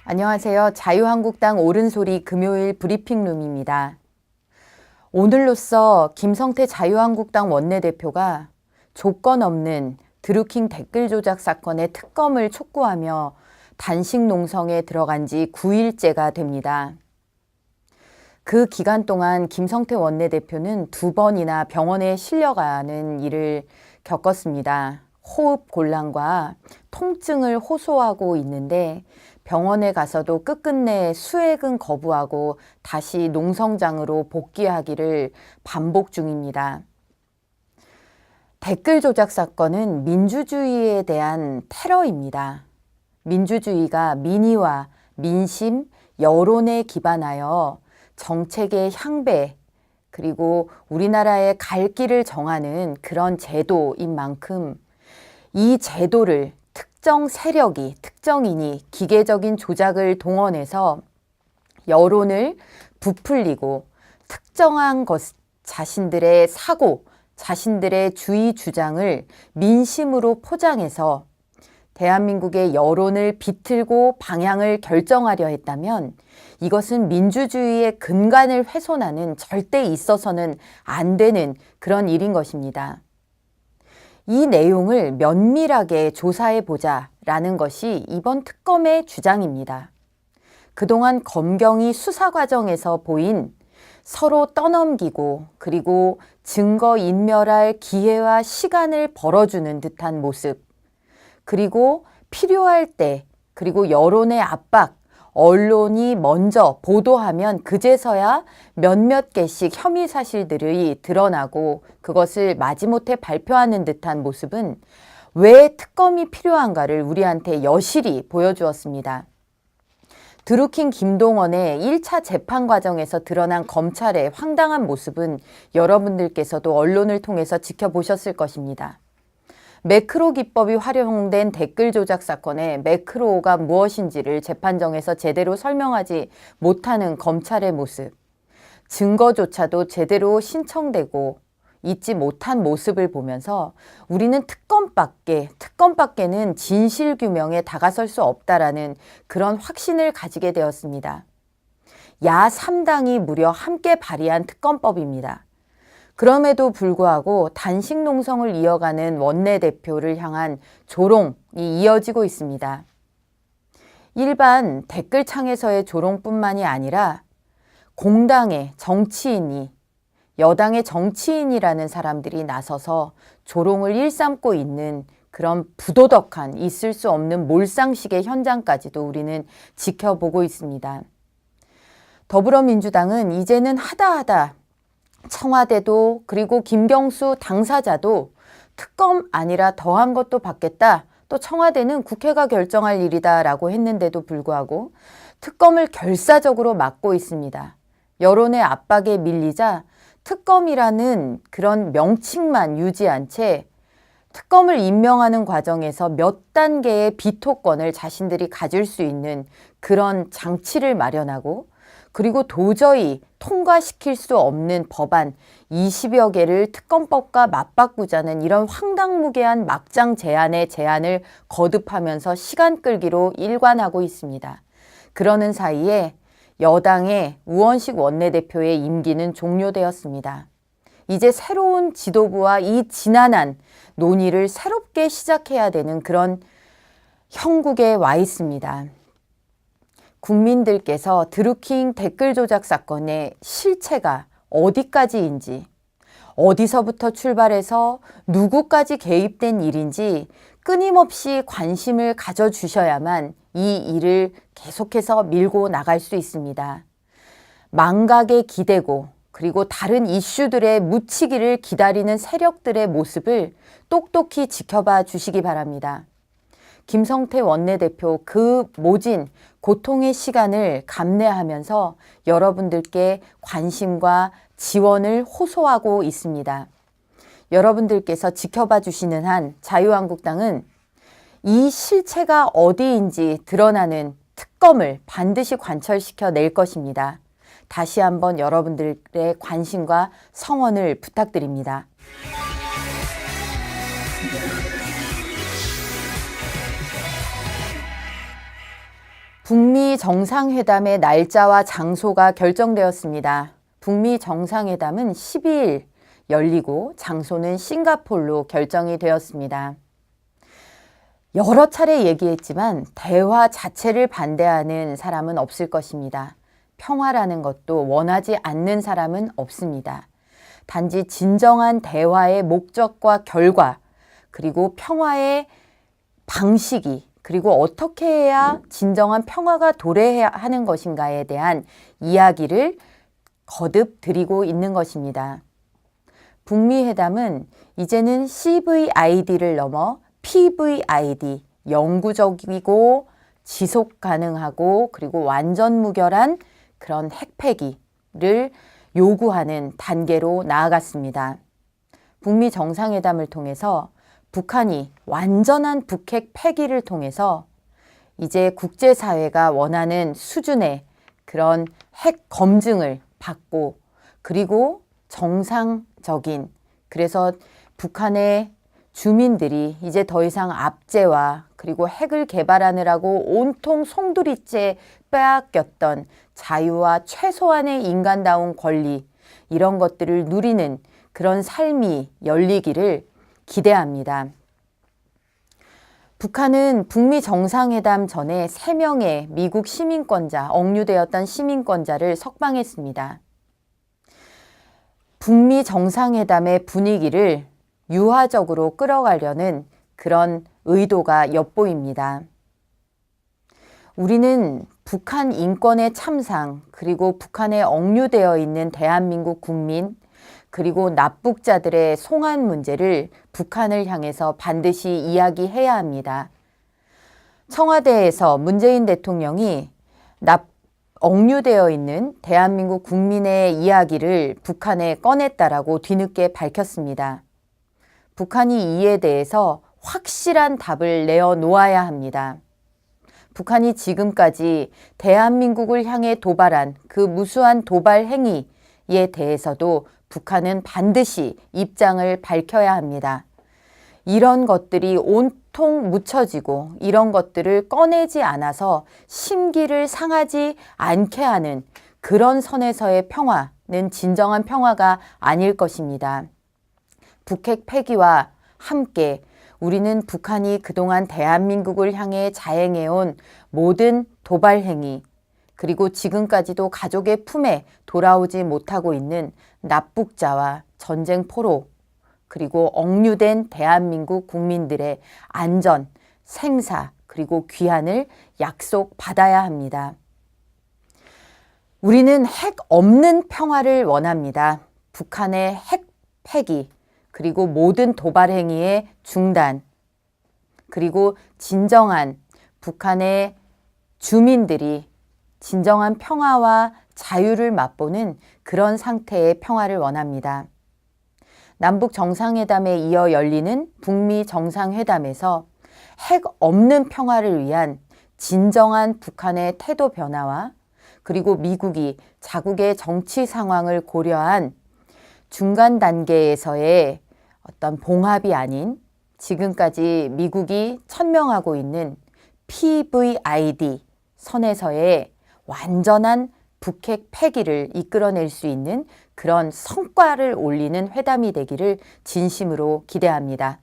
안녕하세요. 자유한국당 옳은소리 금요일 브리핑룸입니다. 오늘로써 김성태 자유한국당 원내대표가 조건 없는 드루킹 댓글 조작 사건의 특검을 촉구하며 단식 농성에 들어간 지 9일째가 됩니다. 그 기간 동안 김성태 원내대표는 2번이나 병원에 실려가는 일을 겪었습니다. 호흡 곤란과 통증을 호소하고 있는데 병원에 가서도 끝끝내 수액은 거부하고 다시 농성장으로 복귀하기를 반복 중입니다. 댓글 조작 사건은 민주주의에 대한 테러입니다. 민주주의가 민의와 민심, 여론에 기반하여 정책의 향배, 그리고 우리나라의 갈 길을 정하는 그런 제도인 만큼 이 제도를 특정 세력이, 특정인이 기계적인 조작을 동원해서 여론을 부풀리고 특정한 자신들의 사고, 자신들의 주의 주장을 민심으로 포장해서 대한민국의 여론을 비틀고 방향을 결정하려 했다면 이것은 민주주의의 근간을 훼손하는 절대 있어서는 안 되는 그런 일인 것입니다. 이 내용을 면밀하게 조사해보자 라는 것이 이번 특검의 주장입니다. 그동안 검경이 수사 과정에서 보인 서로 떠넘기고 그리고 증거인멸할 기회와 시간을 벌어주는 듯한 모습, 그리고 필요할 때, 그리고 여론의 압박, 언론이 먼저 보도하면 그제서야 몇몇 개씩 혐의 사실들이 드러나고 그것을 마지못해 발표하는 듯한 모습은 왜 특검이 필요한가를 우리한테 여실히 보여주었습니다. 드루킹 김동완의 1차 재판 과정에서 드러난 검찰의 황당한 모습은 여러분들께서도 언론을 통해서 지켜보셨을 것입니다. 매크로 기법이 활용된 댓글 조작 사건의 매크로가 무엇인지를 재판정에서 제대로 설명하지 못하는 검찰의 모습, 증거조차도 제대로 신청되고 있지 못한 모습을 보면서 우리는 특검밖에는 진실규명에 다가설 수 없다라는 그런 확신을 가지게 되었습니다. 야 3당이 무려 함께 발의한 특검법입니다. 그럼에도 불구하고 단식 농성을 이어가는 원내대표를 향한 조롱이 이어지고 있습니다. 일반 댓글창에서의 조롱뿐만이 아니라 공당의 정치인이, 여당의 정치인이라는 사람들이 나서서 조롱을 일삼고 있는 그런 부도덕한, 있을 수 없는 몰상식의 현장까지도 우리는 지켜보고 있습니다. 더불어민주당은 이제는 하다하다 청와대도 그리고 김경수 당사자도 특검 아니라 더한 것도 받겠다. 또 청와대는 국회가 결정할 일이다 라고 했는데도 불구하고 특검을 결사적으로 막고 있습니다. 여론의 압박에 밀리자 특검이라는 그런 명칭만 유지한 채 특검을 임명하는 과정에서 몇 단계의 비토권을 자신들이 가질 수 있는 그런 장치를 마련하고 그리고 도저히 통과시킬 수 없는 법안 20여 개를 특검법과 맞바꾸자는 이런 황당무계한 막장 제안을 거듭하면서 시간 끌기로 일관하고 있습니다. 그러는 사이에 여당의 우원식 원내대표의 임기는 종료되었습니다. 이제 새로운 지도부와 이 지난한 논의를 새롭게 시작해야 되는 그런 형국에 와 있습니다. 국민들께서 드루킹 댓글 조작 사건의 실체가 어디까지인지, 어디서부터 출발해서 누구까지 개입된 일인지 끊임없이 관심을 가져주셔야만 이 일을 계속해서 밀고 나갈 수 있습니다. 망각에 기대고 그리고 다른 이슈들의 묻히기를 기다리는 세력들의 모습을 똑똑히 지켜봐 주시기 바랍니다. 김성태 원내대표 그 모진 고통의 시간을 감내하면서 여러분들께 관심과 지원을 호소하고 있습니다. 여러분들께서 지켜봐 주시는 한 자유한국당은 이 실체가 어디인지 드러나는 특검을 반드시 관철시켜 낼 것입니다. 다시 한번 여러분들의 관심과 성원을 부탁드립니다. 북미 정상회담의 날짜와 장소가 결정되었습니다. 북미 정상회담은 12일 열리고 장소는 싱가포르로 결정이 되었습니다. 여러 차례 얘기했지만 대화 자체를 반대하는 사람은 없을 것입니다. 평화라는 것도 원하지 않는 사람은 없습니다. 단지 진정한 대화의 목적과 결과, 그리고 평화의 방식이, 그리고 어떻게 해야 진정한 평화가 도래해야 하는 것인가에 대한 이야기를 거듭 드리고 있는 것입니다. 북미 회담은 이제는 CVID를 넘어 PVID, 영구적이고 지속 가능하고 그리고 완전 무결한 그런 핵폐기를 요구하는 단계로 나아갔습니다. 북미 정상회담을 통해서 북한이 완전한 북핵 폐기를 통해서 이제 국제사회가 원하는 수준의 그런 핵 검증을 받고 그리고 정상적인, 그래서 북한의 주민들이 이제 더 이상 압제와 그리고 핵을 개발하느라고 온통 송두리째 빼앗겼던 자유와 최소한의 인간다운 권리, 이런 것들을 누리는 그런 삶이 열리기를 기대합니다. 북한은 북미 정상회담 전에 3명의 미국 시민권자, 억류되었던 시민권자를 석방했습니다. 북미 정상회담의 분위기를 유화적으로 끌어가려는 그런 의도가 엿보입니다. 우리는 북한 인권의 참상, 그리고 북한에 억류되어 있는 대한민국 국민, 그리고 납북자들의 송환 문제를 북한을 향해서 반드시 이야기해야 합니다. 청와대에서 문재인 대통령이 억류되어 있는 대한민국 국민의 이야기를 북한에 꺼냈다라고 뒤늦게 밝혔습니다. 북한이 이에 대해서 확실한 답을 내어놓아야 합니다. 북한이 지금까지 대한민국을 향해 도발한 그 무수한 도발 행위에 대해서도 북한은 반드시 입장을 밝혀야 합니다. 이런 것들이 온통 묻혀지고 이런 것들을 꺼내지 않아서 심기를 상하지 않게 하는 그런 선에서의 평화는 진정한 평화가 아닐 것입니다. 북핵 폐기와 함께 우리는 북한이 그동안 대한민국을 향해 자행해온 모든 도발 행위, 그리고 지금까지도 가족의 품에 돌아오지 못하고 있는 납북자와 전쟁 포로, 그리고 억류된 대한민국 국민들의 안전, 생사, 그리고 귀환을 약속받아야 합니다. 우리는 핵 없는 평화를 원합니다. 북한의 핵 폐기, 그리고 모든 도발 행위의 중단, 그리고 진정한 북한의 주민들이 진정한 평화와 자유를 맛보는 그런 상태의 평화를 원합니다. 남북 정상회담에 이어 열리는 북미 정상회담에서 핵 없는 평화를 위한 진정한 북한의 태도 변화와 그리고 미국이 자국의 정치 상황을 고려한 중간 단계에서의 어떤 봉합이 아닌 지금까지 미국이 천명하고 있는 PVID 선에서의 완전한 북핵 폐기를 이끌어낼 수 있는 그런 성과를 올리는 회담이 되기를 진심으로 기대합니다.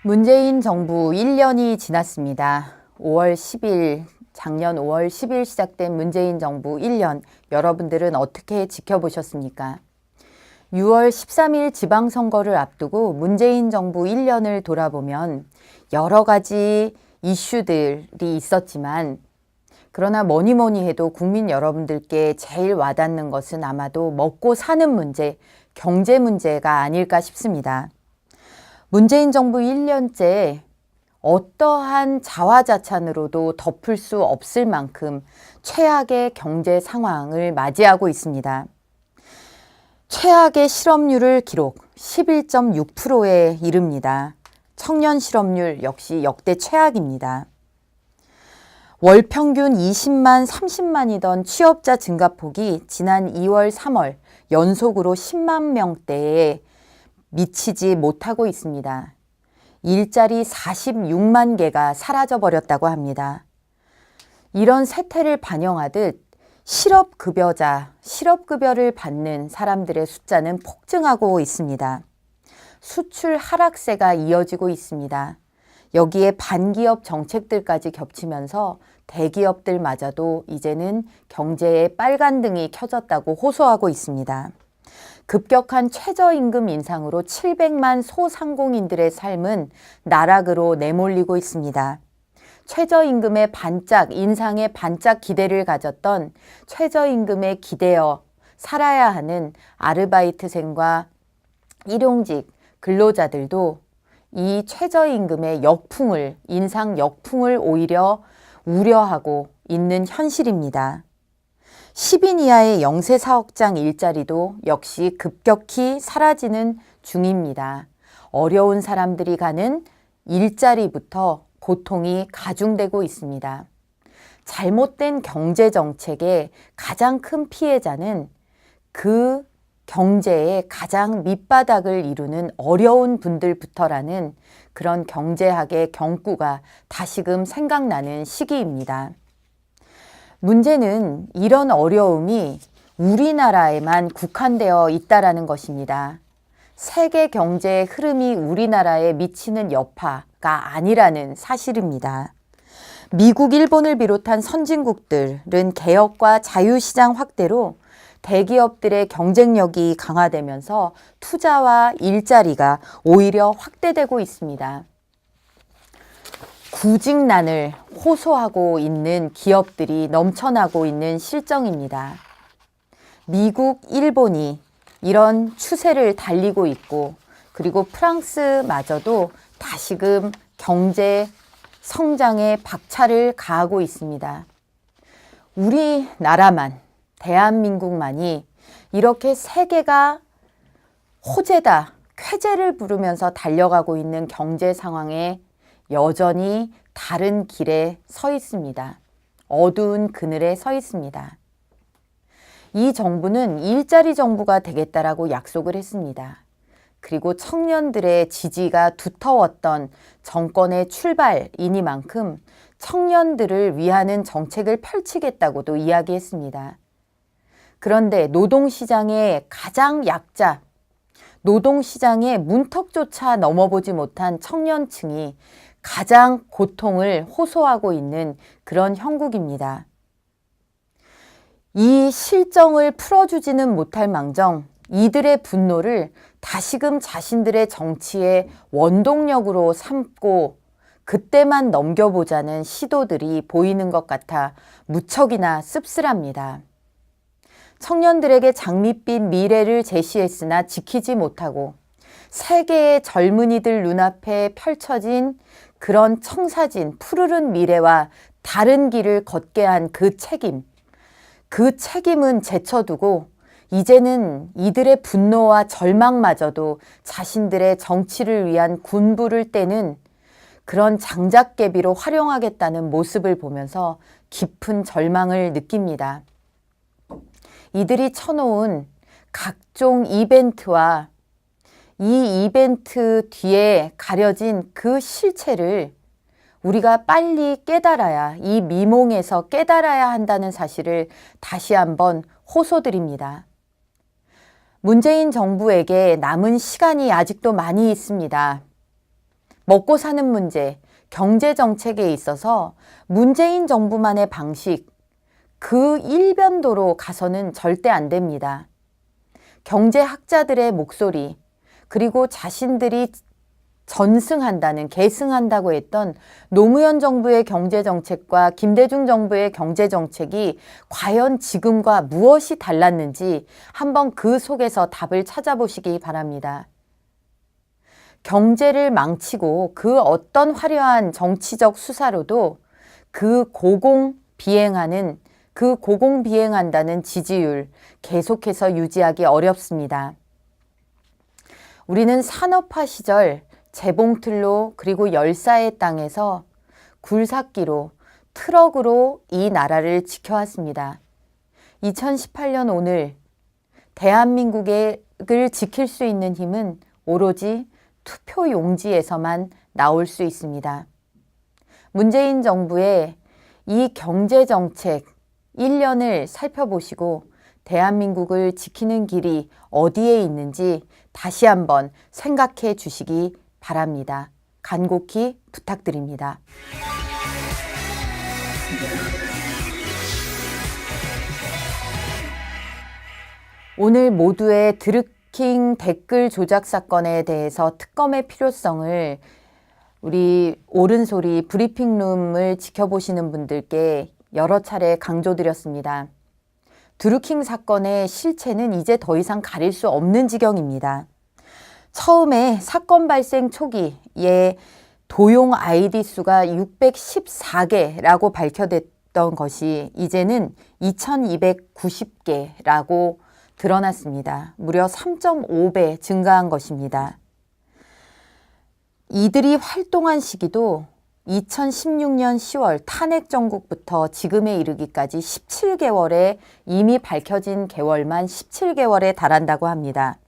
문재인 정부 1년이 지났습니다. 5월 10일, 작년 5월 10일 시작된 문재인 정부 1년, 여러분들은 어떻게 지켜보셨습니까? 6월 13일 지방선거를 앞두고 문재인 정부 1년을 돌아보면 여러 가지 이슈들이 있었지만, 그러나 뭐니 해도 국민 여러분들께 제일 와닿는 것은 아마도 먹고 사는 문제, 경제 문제가 아닐까 싶습니다. 문재인 정부 1년째 어떠한 자화자찬으로도 덮을 수 없을 만큼 최악의 경제 상황을 맞이하고 있습니다. 최악의 실업률을 기록 11.6%에 이릅니다. 청년 실업률 역시 역대 최악입니다. 월 평균 20만, 30만이던 취업자 증가폭이 지난 2월, 3월 연속으로 10만 명대에 미치지 못하고 있습니다. 일자리 46만 개가 사라져버렸다고 합니다. 이런 세태를 반영하듯 실업급여를 받는 사람들의 숫자는 폭증하고 있습니다. 수출 하락세가 이어지고 있습니다. 여기에 반기업 정책들까지 겹치면서 대기업들마저도 이제는 경제에 빨간등이 켜졌다고 호소하고 있습니다. 급격한 최저임금 인상으로 700만 소상공인들의 삶은 나락으로 내몰리고 있습니다. 최저임금의 인상에 반짝 기대를 가졌던 최저임금에 기대어 살아야 하는 아르바이트생과 일용직 근로자들도 이 최저임금의 인상 역풍을 오히려 우려하고 있는 현실입니다. 10인 이하의 영세 사업장 일자리도 역시 급격히 사라지는 중입니다. 어려운 사람들이 가는 일자리부터 고통이 가중되고 있습니다. 잘못된 경제정책의 가장 큰 피해자는 그 경제의 가장 밑바닥을 이루는 어려운 분들부터라는 그런 경제학의 경구가 다시금 생각나는 시기입니다. 문제는 이런 어려움이 우리나라에만 국한되어 있다는 것입니다. 세계 경제의 흐름이 우리나라에 미치는 여파가 아니라는 사실입니다. 미국, 일본을 비롯한 선진국들은 개혁과 자유시장 확대로 대기업들의 경쟁력이 강화되면서 투자와 일자리가 오히려 확대되고 있습니다. 구직난을 호소하고 있는 기업들이 넘쳐나고 있는 실정입니다. 미국, 일본이 이런 추세를 달리고 있고, 그리고 프랑스마저도 다시금 경제 성장에 박차를 가하고 있습니다. 우리나라만, 대한민국만이 이렇게 세계가 호재다, 쾌재를 부르면서 달려가고 있는 경제 상황에 여전히 다른 길에 서 있습니다. 어두운 그늘에 서 있습니다. 이 정부는 일자리 정부가 되겠다라고 약속을 했습니다. 그리고 청년들의 지지가 두터웠던 정권의 출발이니만큼 청년들을 위하는 정책을 펼치겠다고도 이야기했습니다. 그런데 노동시장의 가장 약자, 노동시장의 문턱조차 넘어보지 못한 청년층이 가장 고통을 호소하고 있는 그런 형국입니다. 이 실정을 풀어주지는 못할 망정 이들의 분노를 다시금 자신들의 정치의 원동력으로 삼고 그때만 넘겨보자는 시도들이 보이는 것 같아 무척이나 씁쓸합니다. 청년들에게 장밋빛 미래를 제시했으나 지키지 못하고 세계의 젊은이들 눈앞에 펼쳐진 그런 청사진 푸르른 미래와 다른 길을 걷게 한 그 책임은 제쳐두고 이제는 이들의 분노와 절망마저도 자신들의 정치를 위한 군부를 떼는 그런 장작개비로 활용하겠다는 모습을 보면서 깊은 절망을 느낍니다. 이들이 쳐놓은 각종 이벤트와 이 이벤트 뒤에 가려진 그 실체를 우리가 빨리 깨달아야, 이 미몽에서 깨달아야 한다는 사실을 다시 한번 호소드립니다. 문재인 정부에게 남은 시간이 아직도 많이 있습니다. 먹고 사는 문제, 경제 정책에 있어서 문재인 정부만의 방식, 그 일변도로 가서는 절대 안 됩니다. 경제학자들의 목소리, 그리고 자신들이 계승한다고 했던 노무현 정부의 경제정책과 김대중 정부의 경제정책이 과연 지금과 무엇이 달랐는지 한번 그 속에서 답을 찾아보시기 바랍니다. 경제를 망치고 그 어떤 화려한 정치적 수사로도 그 고공비행한다는 지지율 계속해서 유지하기 어렵습니다. 우리는 산업화 시절 재봉틀로 그리고 열사의 땅에서 굴삭기로 트럭으로 이 나라를 지켜왔습니다. 2018년 오늘 대한민국을 지킬 수 있는 힘은 오로지 투표 용지에서만 나올 수 있습니다. 문재인 정부의 이 경제정책 1년을 살펴보시고 대한민국을 지키는 길이 어디에 있는지 다시 한번 생각해 주시기 바랍니다. 간곡히 부탁드립니다. 오늘 모두의 드루킹 댓글 조작 사건에 대해서 특검의 필요성을 우리 옳은소리 브리핑룸을 지켜보시는 분들께 여러 차례 강조드렸습니다. 드루킹 사건의 실체는 이제 더 이상 가릴 수 없는 지경입니다. 처음에 사건 발생 초기에 도용 아이디 수가 614개라고 밝혀졌던 것이 이제는 2290개라고 드러났습니다. 무려 3.5배 증가한 것입니다. 이들이 활동한 시기도 2016년 10월 탄핵 정국부터 지금에 이르기까지 17개월에 이미 밝혀진 개월만 17개월에 달한다고 합니다.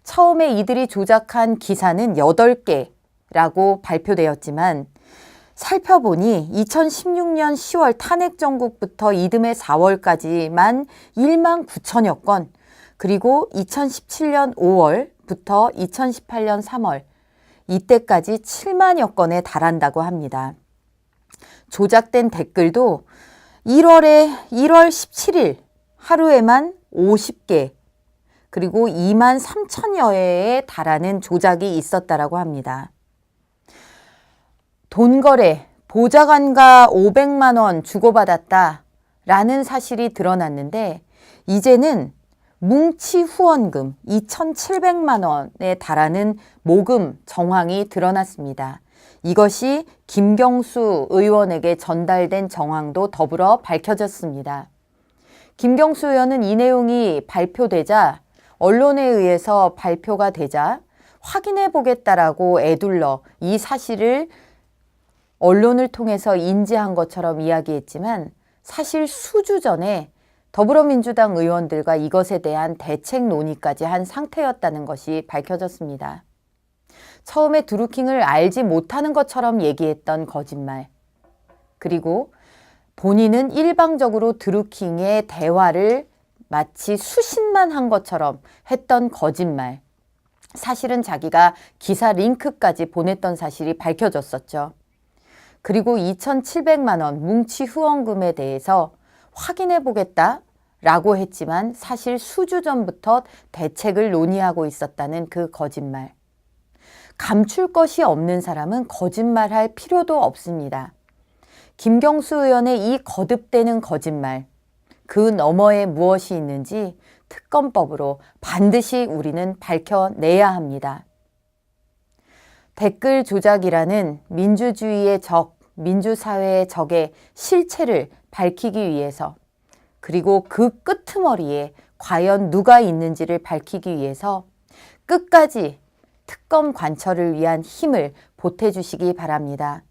처음에 이들이 조작한 기사는 8개라고 발표되었지만 살펴보니 2016년 10월 탄핵 정국부터 이듬해 4월까지만 1만 9천여 건, 그리고 2017년 5월부터 2018년 3월 이때까지 7만여 건에 달한다고 합니다. 조작된 댓글도 1월 17일 하루에만 50개, 그리고 2만 3천여 회에 달하는 조작이 있었다라고 합니다. 돈거래, 보좌관과 500만 원 주고받았다라는 사실이 드러났는데 이제는 뭉치 후원금 2,700만 원에 달하는 모금 정황이 드러났습니다. 이것이 김경수 의원에게 전달된 정황도 더불어 밝혀졌습니다. 김경수 의원은 이 내용이 발표되자, 언론에 의해서 발표가 되자 확인해 보겠다라고 애둘러 이 사실을 언론을 통해서 인지한 것처럼 이야기했지만 사실 수주 전에 더불어민주당 의원들과 이것에 대한 대책 논의까지 한 상태였다는 것이 밝혀졌습니다. 처음에 드루킹을 알지 못하는 것처럼 얘기했던 거짓말, 그리고 본인은 일방적으로 드루킹의 대화를 마치 수신만 한 것처럼 했던 거짓말, 사실은 자기가 기사 링크까지 보냈던 사실이 밝혀졌었죠. 그리고 2,700만 원 뭉치 후원금에 대해서 확인해 보겠다라고 했지만 사실 수주 전부터 대책을 논의하고 있었다는 그 거짓말. 감출 것이 없는 사람은 거짓말할 필요도 없습니다. 김경수 의원의 이 거듭되는 거짓말, 그 너머에 무엇이 있는지 특검법으로 반드시 우리는 밝혀내야 합니다. 댓글 조작이라는 민주주의의 적, 민주사회의 적의 실체를 밝히기 위해서, 그리고 그 끄트머리에 과연 누가 있는지를 밝히기 위해서 끝까지 특검 관철을 위한 힘을 보태주시기 바랍니다.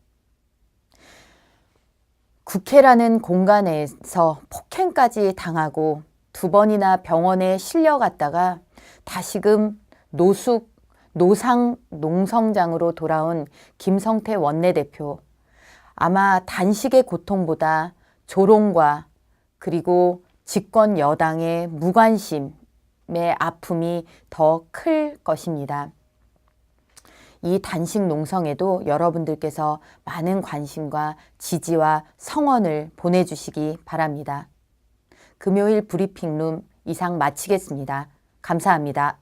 국회라는 공간에서 폭행까지 당하고 2번이나 병원에 실려갔다가 다시금 노상 농성장으로 돌아온 김성태 원내대표, 아마 단식의 고통보다 조롱과 그리고 집권 여당의 무관심의 아픔이 더 클 것입니다. 이 단식 농성에도 여러분들께서 많은 관심과 지지와 성원을 보내주시기 바랍니다. 금요일 브리핑룸 이상 마치겠습니다. 감사합니다.